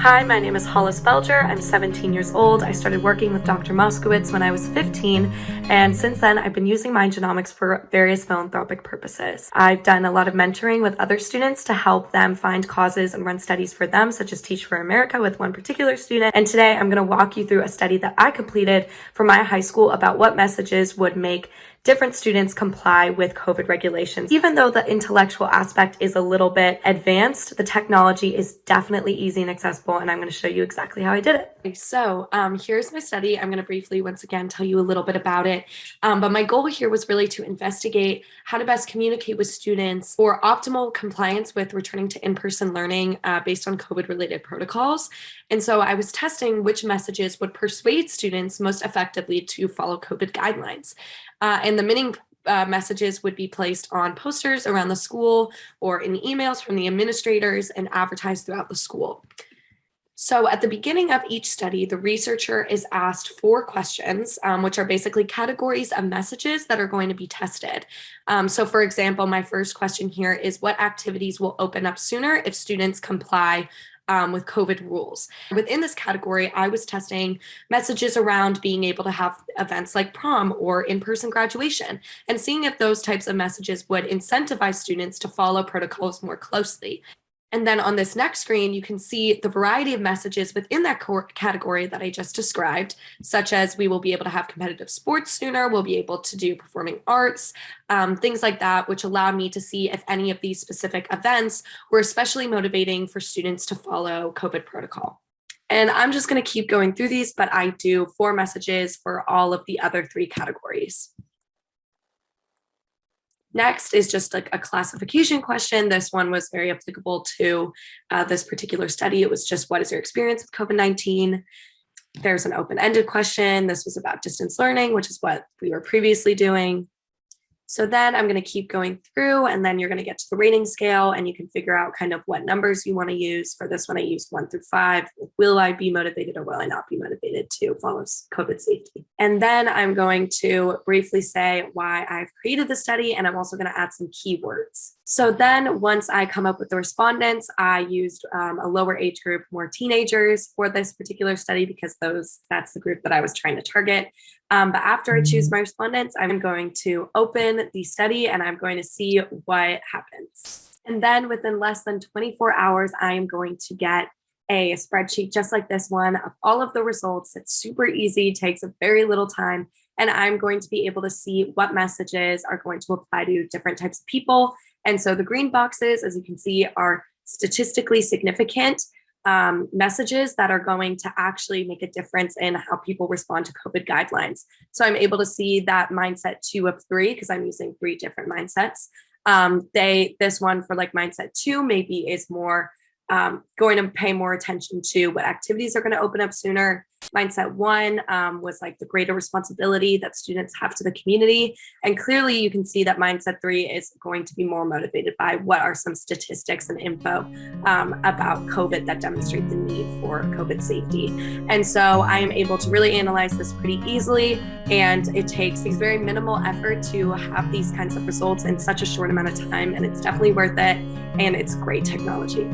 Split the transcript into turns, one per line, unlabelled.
Hi, my name is Hollis Belger. I'm 17 years old. I started working with Dr. Moskowitz when I was 15, and since then I've been using MindGenomics for various philanthropic purposes. I've done a lot of mentoring with other students to help them find causes and run studies for them, such as Teach for America with one particular student. And today I'm going to walk you through a study that I completed for my high school about what messages would make different students comply with COVID regulations. Even though the intellectual aspect is a little bit advanced, the technology is definitely easy and accessible, and I'm going to show you exactly how I did it. Okay, so here's my study. I'm going to briefly, once again, tell you a little bit about it. But my goal here was really to investigate how to best communicate with students for optimal compliance with returning to in-person learning based on COVID-related protocols. And so I was testing which messages would persuade students most effectively to follow COVID guidelines. And the many messages would be placed on posters around the school or in emails from the administrators and advertised throughout the school. So at the beginning of each study, the researcher is asked 4 questions, which are basically categories of messages that are going to be tested. So for example, my first question here is, what activities will open up sooner if students comply with COVID rules? Within this category, I was testing messages around being able to have events like prom or in-person graduation and seeing if those types of messages would incentivize students to follow protocols more closely. And then on this next screen, you can see the variety of messages within that category that I just described, such as we will be able to have competitive sports sooner, we'll be able to do performing arts, things like that, which allowed me to see if any of these specific events were especially motivating for students to follow COVID protocol. And I'm just going to keep going through these, but I do 4 messages for all of the other 3 categories. Next is just like a classification question. This one was very applicable to this particular study. It was just, what is your experience with COVID-19? There's an open-ended question. This was about distance learning, which is what we were previously doing. So then I'm going to keep going through, and then you're going to get to the rating scale, and you can figure out kind of what numbers you want to use. For this one, I used 1 through 5. Will I be motivated or will I not be motivated to follow COVID safety? And then I'm going to briefly say why I've created the study, and I'm also going to add some keywords. So then once I come up with the respondents, I used a lower age group, more teenagers for this particular study because that's the group that I was trying to target. But after I choose my respondents, I'm going to open the study and I'm going to see what happens. And then within less than 24 hours, I am going to get a spreadsheet just like this one of all of the results. It's super easy, takes a very little time, and I'm going to be able to see what messages are going to apply to different types of people. And so the green boxes, as you can see, are statistically significant messages that are going to actually make a difference in how people respond to COVID guidelines. So I'm able to see that mindset 2 of 3, because I'm using 3 different mindsets. This one for like mindset 2 maybe is more going to pay more attention to what activities are going to open up sooner. Mindset 1 was like the greater responsibility that students have to the community. And clearly you can see that mindset 3 is going to be more motivated by what are some statistics and info about COVID that demonstrate the need for COVID safety. And so I am able to really analyze this pretty easily. And it takes very minimal effort to have these kinds of results in such a short amount of time. And it's definitely worth it. And it's great technology.